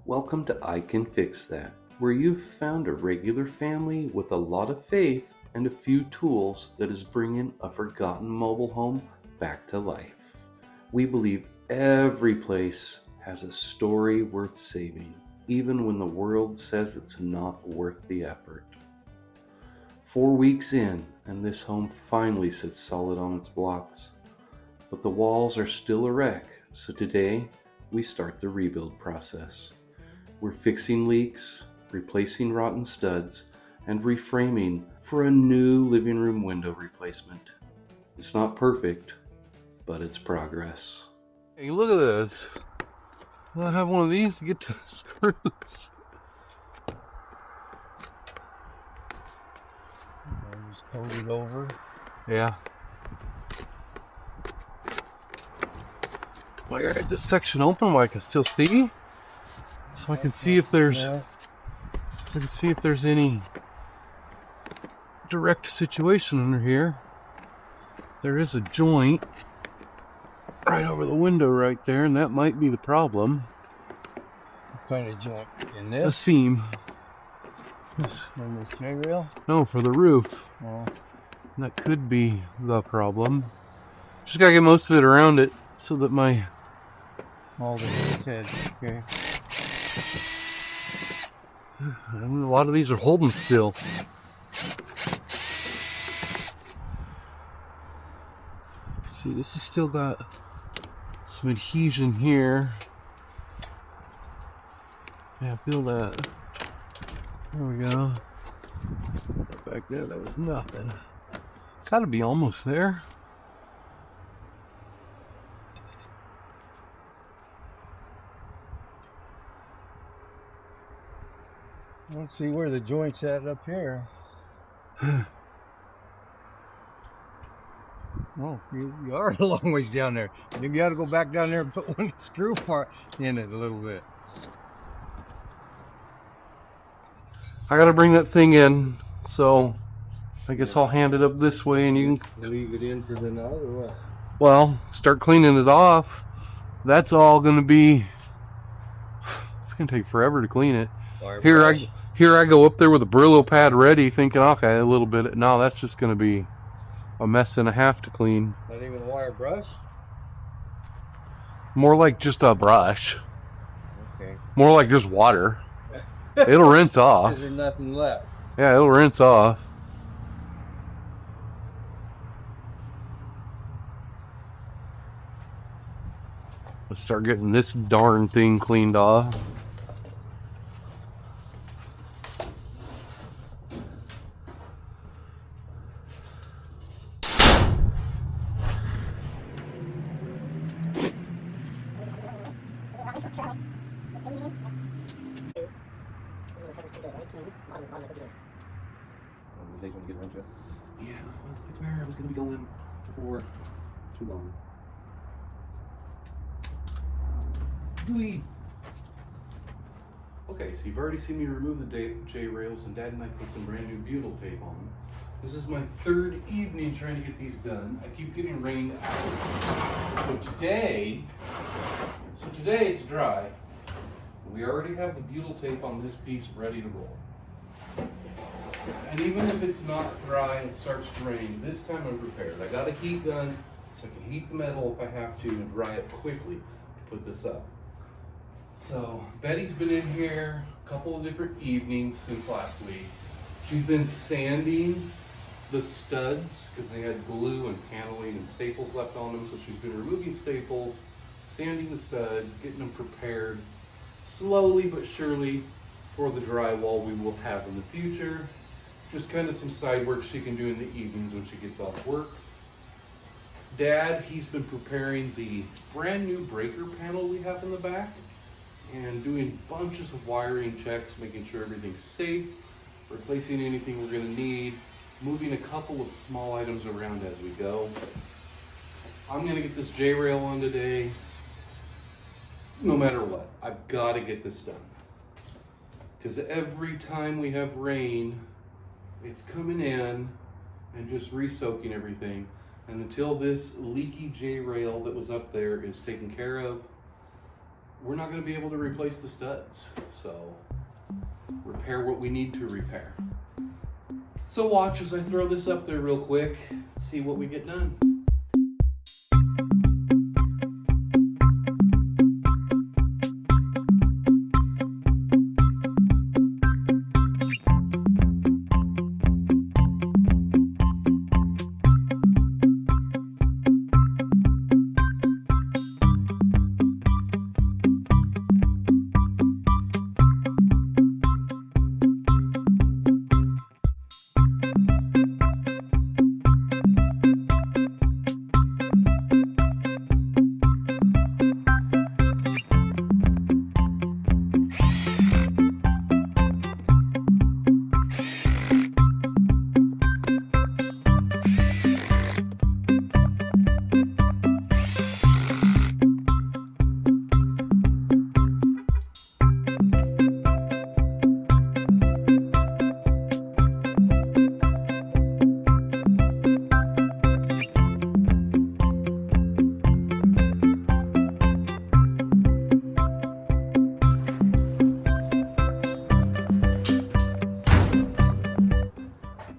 Welcome to I Can Fix That, where you've found a regular family with a lot of faith and a few tools that is bringing a forgotten mobile home back to life. We believe every place has a story worth saving, even when the world says it's not worth the effort. 4 weeks in, and this home finally sits solid on its blocks. But the walls are still a wreck, so today we start the rebuild process. We're fixing leaks, replacing rotten studs, and reframing for a new living room window replacement. It's not perfect, but it's progress. Hey, look at this. I have one of these to get to the screws. Just coat it over. Yeah. Well, I got this section open where I can still see. So I can see if there's any direct situation under here. There is a joint right over the window right there, and that might be the problem. What kind of joint? In this? A seam. In this J-rail? No, for the roof. Oh. That could be the problem. Just gotta get most of it around it so that my... All the head. Okay. A lot of these are holding still. See, this has still got some adhesion here. Yeah, feel that. There we go. Back there, that was nothing. Gotta be almost there. Let's see where the joint's at up here. Well, you are a long ways down there. Maybe you ought to go back down there and put one screw part in it a little bit. I gotta bring that thing in, so I guess I'll hand it up this way and you can leave it in for the night or what? Well, start cleaning it off. That's all gonna be, it's gonna take forever to clean it. Here I go up there with a Brillo pad ready thinking, okay, a little bit. No, that's just gonna be a mess and a half to clean. Not even a wire brush? More like just a brush. Okay. More like just water. It'll rinse off. There's nothing left. Yeah, it'll rinse off. Let's start getting this darn thing cleaned off. Yeah, well, it's where I was going to be going for too long. Okay, so you've already seen me remove the J-rails, and Dad and I put some brand new butyl tape on them. This is my third evening trying to get these done. I keep getting rained out. So today it's dry. We already have the butyl tape on this piece ready to roll. And even if it's not dry and it starts to rain, this time I'm prepared. I got a heat gun, so I can heat the metal if I have to and dry it quickly to put this up. So Betty's been in here a couple of different evenings since last week. She's been sanding the studs because they had glue and paneling and staples left on them. So she's been removing staples, sanding the studs, getting them prepared slowly but surely for the drywall we will have in the future. Just kind of some side work she can do in the evenings when she gets off work. Dad, he's been preparing the brand new breaker panel we have in the back and doing bunches of wiring checks, making sure everything's safe, replacing anything we're going to need, moving a couple of small items around as we go. I'm going to get this J-rail on today. No matter what, I've got to get this done. Because every time we have rain, it's coming in and just re-soaking everything. And until this leaky J-rail that was up there is taken care of, we're not going to be able to replace the studs. So repair what we need to repair. So watch as I throw this up there real quick, see what we get done.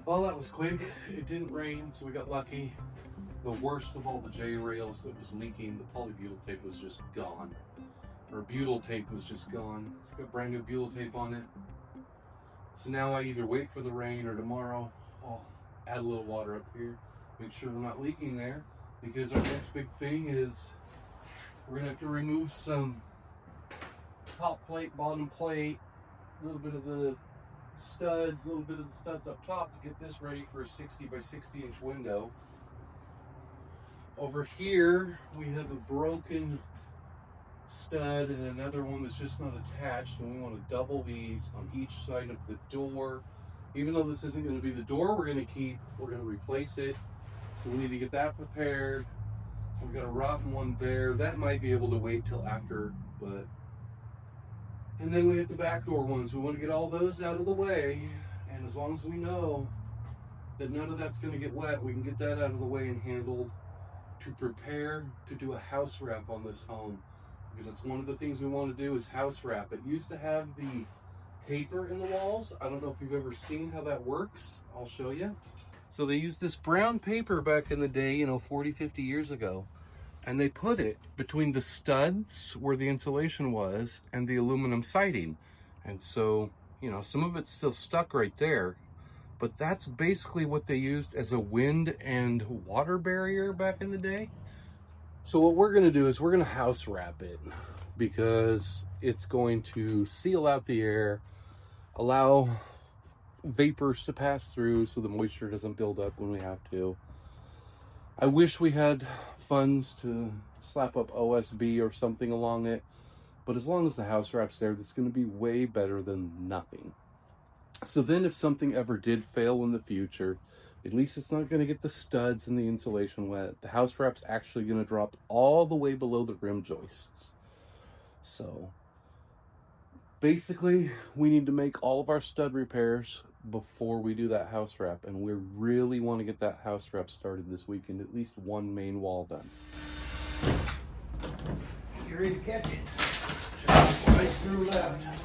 Well, that was quick. It didn't rain, so we got lucky. The worst of all the J-rails that was leaking, the polybutyl tape was just gone. Or butyl tape was just gone. It's got brand new butyl tape on it. So now I either wait for the rain or tomorrow I'll add a little water up here. Make sure we're not leaking there. Because our next big thing is we're gonna have to remove some top plate, bottom plate, a little bit of the studs, a little bit of the studs up top to get this ready for a 60 by 60 inch window. Over here we have a broken stud and another one that's just not attached, and we want to double these on each side of the door. Even though this isn't going to be the door we're going to keep, we're going to replace it, so we need to get that prepared. We've got a rotten one there that might be able to wait till after, but and then we have the back door ones. We want to get all those out of the way, and as long as we know that none of that's going to get wet, we can get that out of the way and handled to prepare to do a house wrap on this home, because that's one of the things we want to do is house wrap. It used to have the paper in the walls. I don't know if you've ever seen how that works. I'll show you. So they used this brown paper back in the day, 40, 50 years ago. And they put it between the studs where the insulation was and the aluminum siding. And so, some of it's still stuck right there, but that's basically what they used as a wind and water barrier back in the day. So what we're gonna do is we're gonna house wrap it, because it's going to seal out the air, allow vapors to pass through so the moisture doesn't build up when we have to. I wish we had funds to slap up OSB or something along it, but as long as the house wrap's there, that's going to be way better than nothing. So then if something ever did fail in the future, at least it's not going to get the studs and the insulation wet. The house wrap's actually going to drop all the way below the rim joists. So basically we need to make all of our stud repairs before we do that house wrap, and we really want to get that house wrap started this weekend, at least one main wall done. You're ready to catch it. Right through left.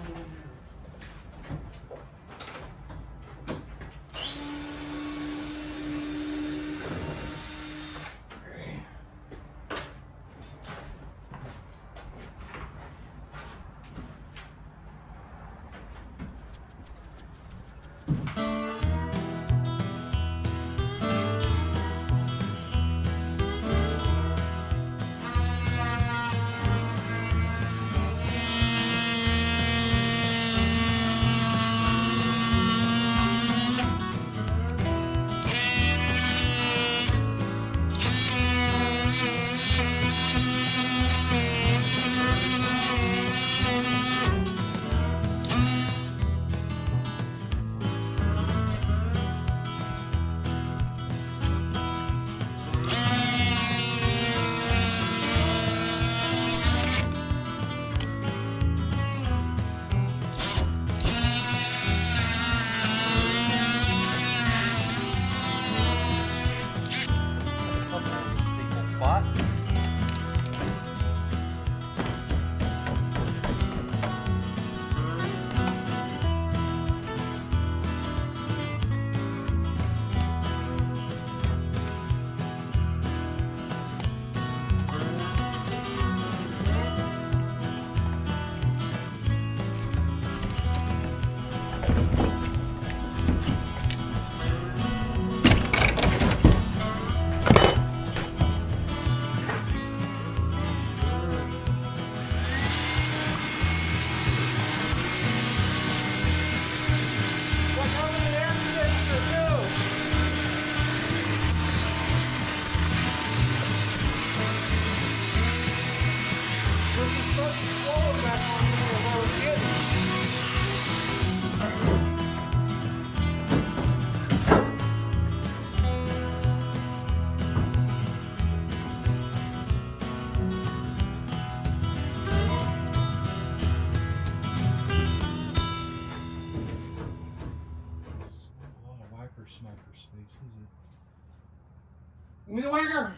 hyperspace, is it? Give me the wagger!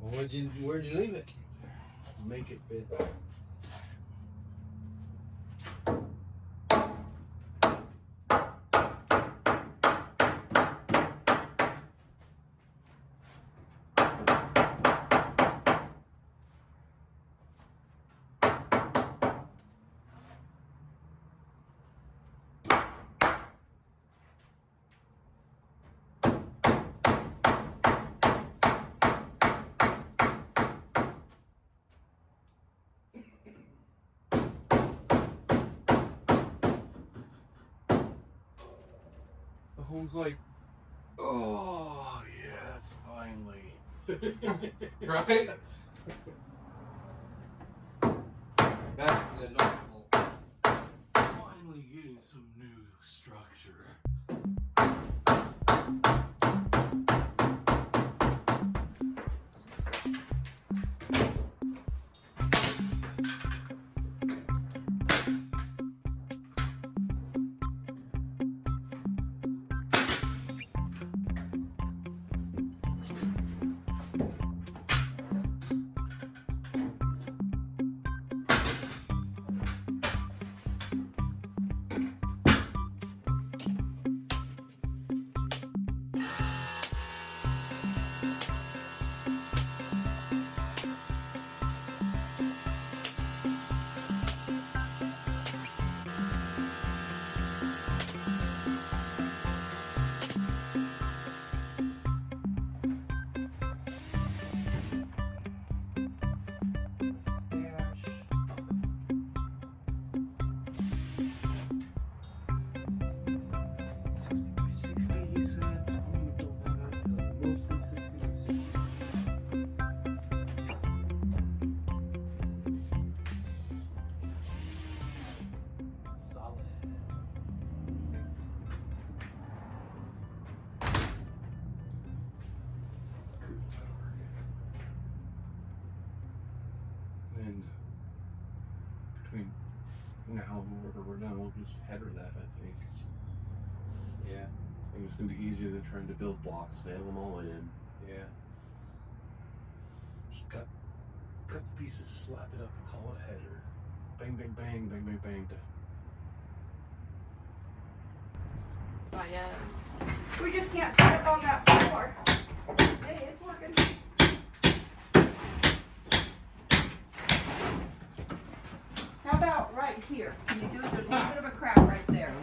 Well, where'd you leave it? Make it fit. Home's like, oh yes, finally. Right? Back to normal. Finally getting some new structure. And between now and whenever we're done, we'll just header that, I think. Yeah. I think it's going to be easier than trying to build blocks. They have them all in. Yeah. Just cut the pieces, slap it up, and call it a header. Bang, bang, bang, bang, bang, bang. Not yet. We just can't set it on that floor. Hey, it's working. How about right here? Can you do it? There's a little bit of a crack right there.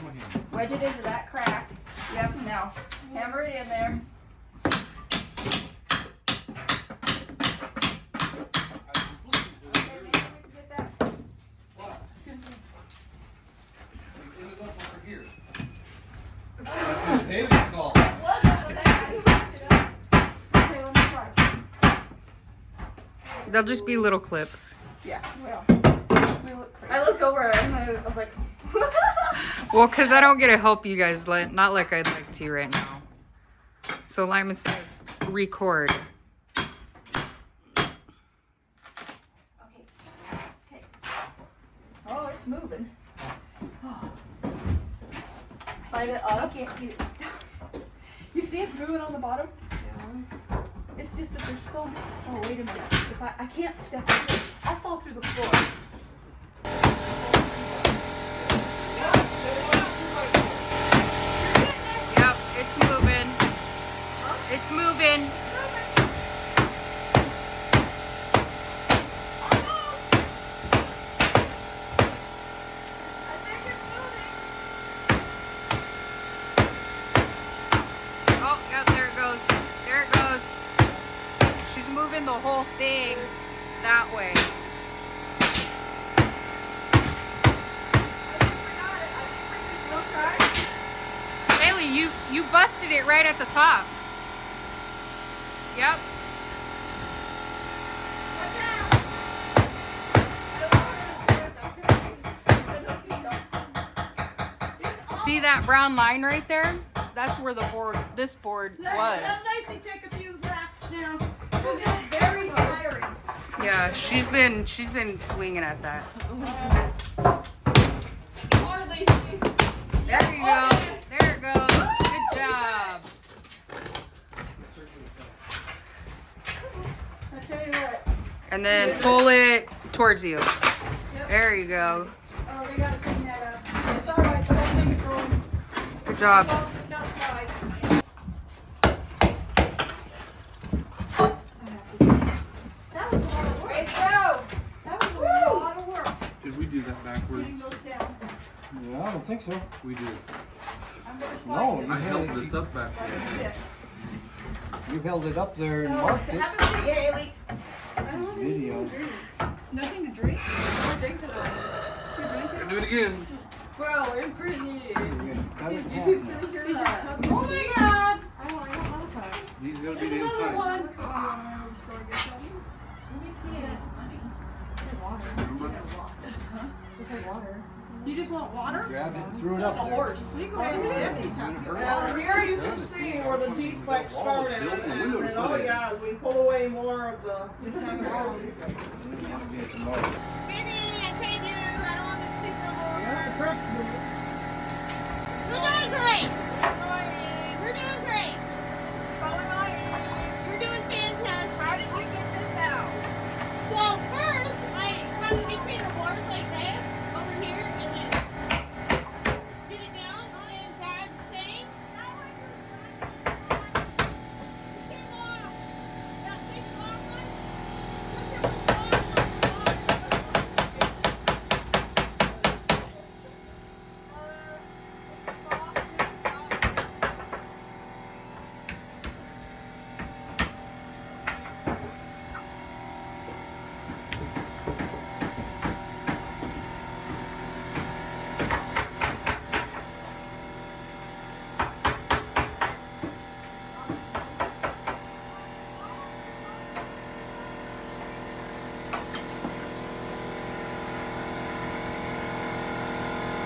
Wedge it into that crack. Yep, now hammer it in there. Okay, maybe we can get that. What? Ended up over here. Okay, let me try. They'll just be little clips. Yeah, well, we look crazy. I looked over and I was like, Well, because I don't get to help you guys, not like I'd like to right now. So Lyman says, record. okay. Oh, it's moving. Oh. Slide it up. I can't get it stuck. You see it's moving on the bottom? Yeah. It's just that there's so many. Oh, wait a minute. If I can't step in, I'll fall through the floor. Yep, it's moving. It's moving. Oh, yep, there it goes. There it goes. She's moving the whole thing that way. Haley, you busted it right at the top. Yep. See that brown line right there? That's where this board was. Nicely take a few whacks now. It's very tiring. Yeah, she's been swinging at that. Hardly see. There you go. There it goes. Good job. And then pull it towards you. There you go. Oh, we gotta clean that up. It's alright, but everything's going. Good job. It's outside. That was a lot of work. Way to go! That was a lot of work. Did we do that backwards? Getting those down. Yeah, I don't think so. We did. I'm gonna slide No, this. I held this up back Like there. a stick. You held it up there and Oh, marked it. have a seat, Haley. I don't have anything Video. to drink. Nothing to drink? No drink tonight. You drinking? Do it again. Bro, we're pretty. Cut it in half YouTube's now. gonna hear that. Oh my god! I want a cup. These gotta be There's the another inside. one. Oh, I'm gonna go to the store and get something. Let me see this money. You just want water? Grabbed it and threw it up there. We go to Sandy's house. Well, here you can see where the defect started, and then, oh yeah, we pull away more of the. Just have it all. It might be at the mark. We're doing great. We're doing great. You're doing fantastic. How did we get this out? Well, first, I run between the boards like this, over here, and then get it down, and God's saying.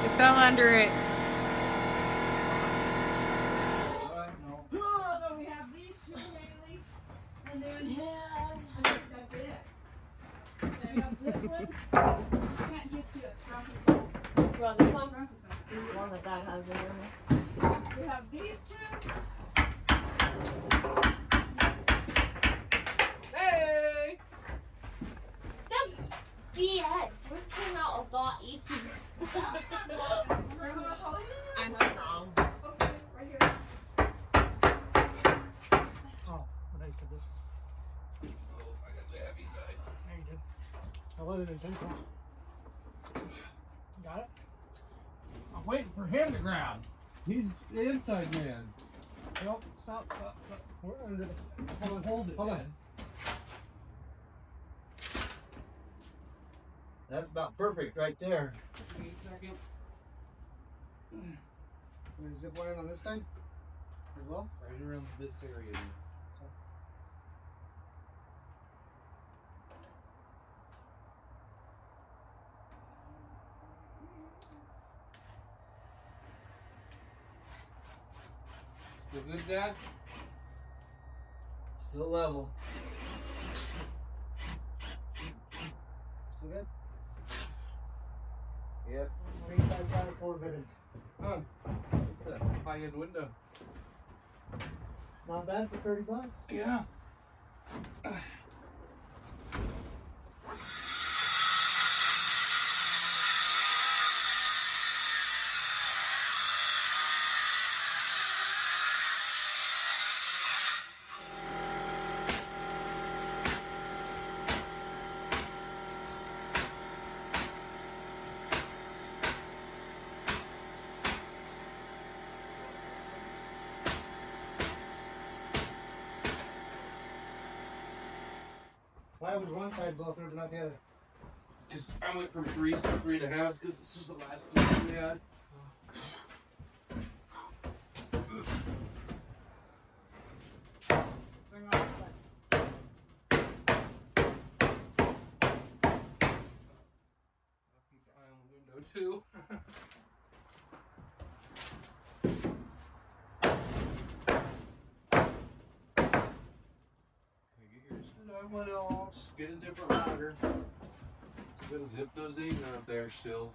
You fell under it. So we have these two, Haley, and then I think that's it. Then have this one. Can't get to it. Well, this one is the one that Dad has in there. We have these two. Hey! BS. This came out a lot easier. I'm strong. Okay, right here. Oh, I thought you said this one. Oh, I got the heavy side. There you did. I wasn't intentional. Got it? I'm waiting for him to grab. He's the inside man. Nope. Stop. We're under the. Hold it, Hold on. man. That's about perfect right there. We're zip one in on this side. As well. Right around this area. Still good, Dad? Still level. Still good? Yep. 25 got it forwarded. Huh. That's a high-end window. Not bad for 30 bucks. Yeah. Why would one side blow through but not the other? Just I went from 3s to 3.5s because this was the last 3 we had. Swing off the side. I'll keep an eye on the window too. I want to all just get a different ladder. So I'm gonna zip those in out there still.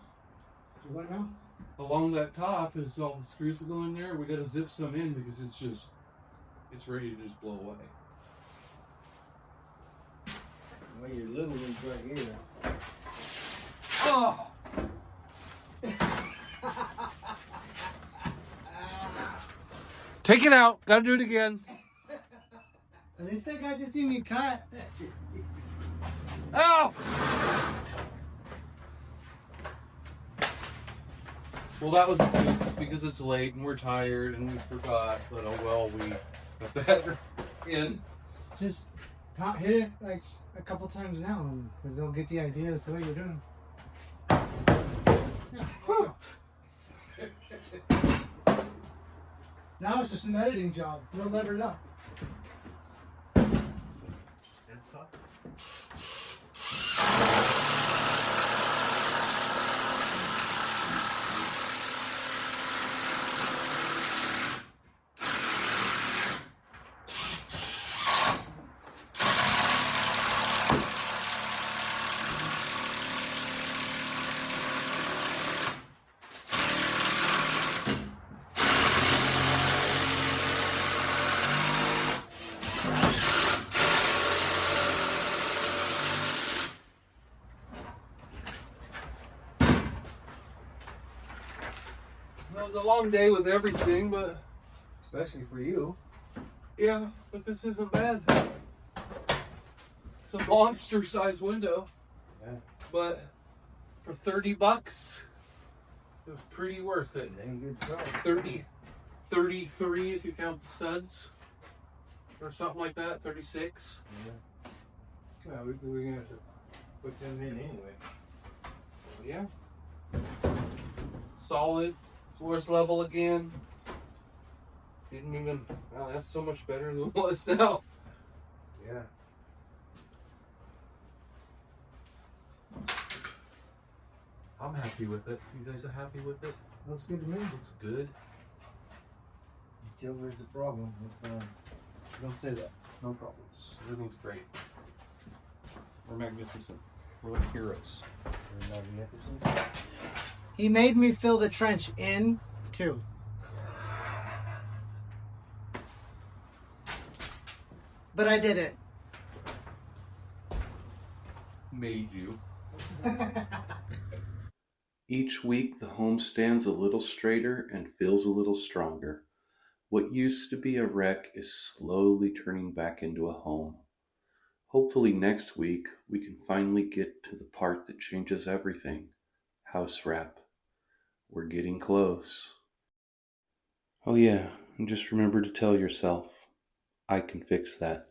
Do what now? Along that top is all the screws that go in there. We gotta zip some in because it's ready to just blow away. Well, your little one's right here. Oh! Take it out. Gotta do it again. At least they got to see me cut. Ow! Well, that was oops, because it's late and we're tired and we forgot. But oh well, we got that in. Just hit it like a couple times now, because they'll get the idea as to what you're doing. Whew. Now it's just an editing job. You'll never know. It's hot. Well, it was a long day with everything, but Especially for you. yeah, but this isn't bad. It's a monster-sized window, Yeah. but for $30, it was pretty worth it. Dang good job. 33 if you count the studs, or something like that. 36. Yeah, we're gonna have to put them in anyway. So yeah, solid. Floor's level again. Didn't even. Wow, that's so much better than it was now. Yeah. I'm happy with it. You guys are happy with it? Looks good to me. It's good. Until there's a problem with Don't say that. No problems. Everything's great. We're magnificent. We're like heroes. We're magnificent. He made me fill the trench in, too. But I did it. Made you. Each week, the home stands a little straighter and feels a little stronger. What used to be a wreck is slowly turning back into a home. Hopefully next week, we can finally get to the part that changes everything. House wrap. We're getting close. Oh yeah, and just remember to tell yourself, I can fix that.